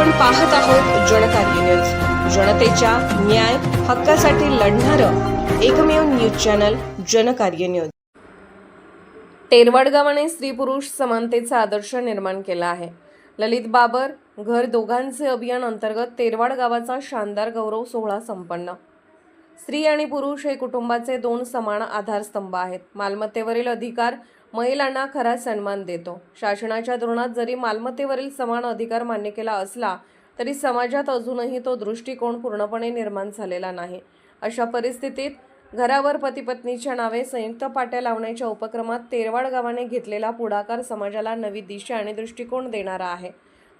आपण पाहत आहोत जनकार्य न्यूज, जनतेच्या न्याय हक्कासाठी लढणारं एकमेव news channel Janakarya news. Terwad गावाने स्त्री पुरुष समानतेचा आदर्श निर्माण केला आहे। ललित बाबर घर दोघांचे अभियान अंतर्गत तेरवाड गावाचा शानदार गौरव सोहळा संपन्न। स्त्री आणि पुरुष हे कुटुंबाचे दोन समान आधारस्तंभ आहेत। मालमत्तेवरील अधिकार महिलांना खरा सन्मान देतो। शासनाच्या धोरणात जरी मालमत्तेवरील समान अधिकार मान्य केला असला तरी समाजात अजूनही तो दृष्टिकोन पूर्णपणे निर्माण झालेला नाही। अशा परिस्थितीत घरावर पती पत्नीच्या नावे संयुक्त पाट्या लावण्याच्या उपक्रमात तेरवाड गावाने घेतलेला पुढाकार समाजाला नवी दिशा आणि दृष्टिकोन देणारा आहे।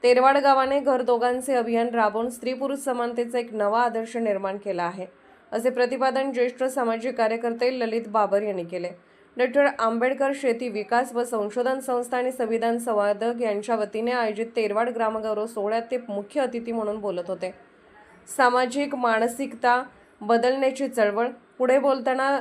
तेरवाड गावाने घर दोघांचे अभियान राबवून स्त्री पुरुष समानतेचा एक नवा आदर्श निर्माण केला आहे, असे प्रतिपादन ज्येष्ठ सामाजिक कार्यकर्ते ललित बाबर यांनी केले। डॉ. आंबेडकर शेती विकास व संशोधन संस्था आणि संविधान संवादक यांच्या वतीने आयोजित तेरवाड ग्रामगौरव सोहळ्यात ते मुख्य अतिथी म्हणून बोलत होते। सामाजिक मानसिकता बदलण्याची चळवळ पुढे बोलताना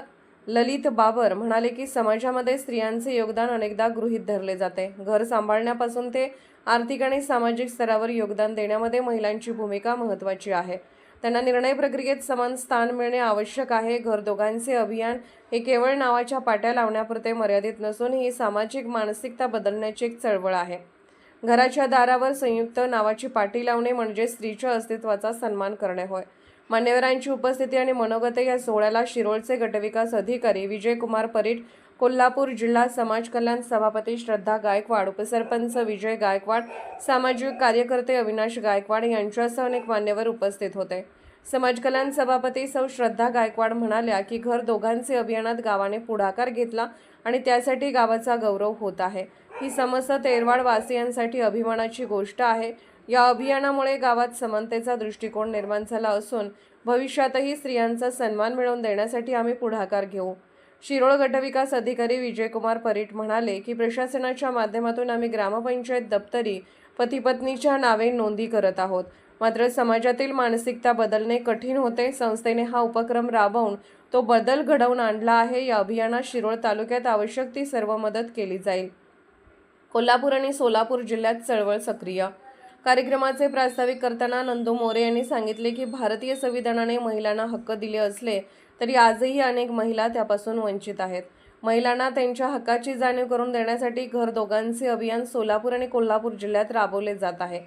ललित बाबर म्हणाले की समाजामध्ये स्त्रियांचे योगदान अनेकदा गृहीत धरले जाते। घर सांभाळण्यापासून ते आर्थिक आणि सामाजिक स्तरावर योगदान देण्यामध्ये महिलांची भूमिका महत्त्वाची आहे। त्यांना निर्णय प्रक्रियेत समान स्थान मिळणे आवश्यक आहे। घर दोघांचे अभियान हे केवळ नावाच्या पाट्या लावण्यापुरते मर्यादित नसून ही सामाजिक मानसिकता बदलण्याची एक चळवळ आहे। घराच्या दारावर संयुक्त नावाची पाटी लावणे म्हणजे स्त्रीच्या अस्तित्वाचा सन्मान करणे होय। मान्यवरांची उपस्थिती आणि मनोगते या सोहळ्याला शिरोळचे गटविकास अधिकारी विजयकुमार परीट, कोल्हापूर जिल्हा समाज कल्याण सभापती श्रद्धा गायकवाड, उपसरपंच विजय गायकवाड, सामाजिक कार्यकर्ते अविनाश गायकवाड यांच्यासह अनेक मान्यवर उपस्थित होते। समाज कल्याण सभापती सौ श्रद्धा गायकवाड म्हणाल्या की घर दोघांचे अभियानात गावाने पुढाकार घेतला आणि त्यासाठी गावाचा गौरव होत आहे। ही समस्त तेरवाड वासियांसाठी अभिमानाची गोष्ट आहे। या अभियानामुळे गावात समानतेचा दृष्टिकोन निर्माण झाला असून भविष्यातही स्त्रियांचा सन्मान मिळवून देण्यासाठी आम्ही पुढाकार घेऊ। शिरोळ गटविकास अधिकारी विजयकुमार परीट म्हणाले की प्रशासनाच्या माध्यमातून आम्ही ग्रामपंचायत दप्तरी पती पत्नीच्या नावे नोंदी करत आहोत, मात्र समाजातील मानसिकता बदलणे कठीण होते। संस्थेने हा उपक्रम राबवून तो बदल घडवून आणला आहे। या अभियानात शिरोळ तालुक्यात आवश्यक ती सर्व मदत केली जाईल। कोल्हापूर आणि सोलापूर जिल्ह्यात चळवळ सक्रिय। कार्यक्रमाचे प्रास्ताविक करताना नंदू मोरे यांनी सांगितले की भारतीय संविधानाने महिलांना हक्क दिले असले तरी आजही अनेक महिला त्यापासून वंचित आहेत। महिलांना त्यांच्या हक्काची जाणीव करून देण्यासाठी घर दोघांचे अभियान सोलापूर आणि कोल्हापूर जिल्ह्यात राबवले जात आहे।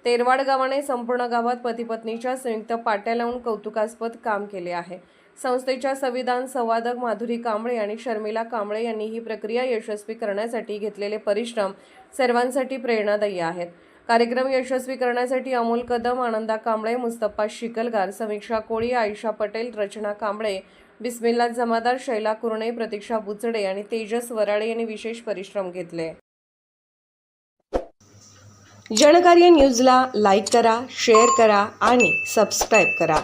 तेरवाड गावाने संपूर्ण गावात पती पत्नीच्या संयुक्त पाट्या लावून कौतुकास्पद काम केले आहे। संस्थेच्या संविधान संवादक माधुरी कांबळे आणि शर्मिला कांबळे यांनी ही प्रक्रिया यशस्वी करण्यासाठी घेतलेले परिश्रम सर्वांसाठी प्रेरणादायी आहेत। कार्यक्रम यशस्वी करण्यासाठी अमोल कदम, आनंदा कांबळे, मुस्तफा शिकलगार, समीक्षा कोळी, आयशा पटेल, रचना कांबळे, बिस्मिल्ला जमादार, शैला कुरणे, प्रतीक्षा बुचडे आणि तेजस वराळे यांनी विशेष परिश्रम घेतले। जनकार्य न्यूजला लाईक करा, शेअर करा आणि सबस्क्राईब करा।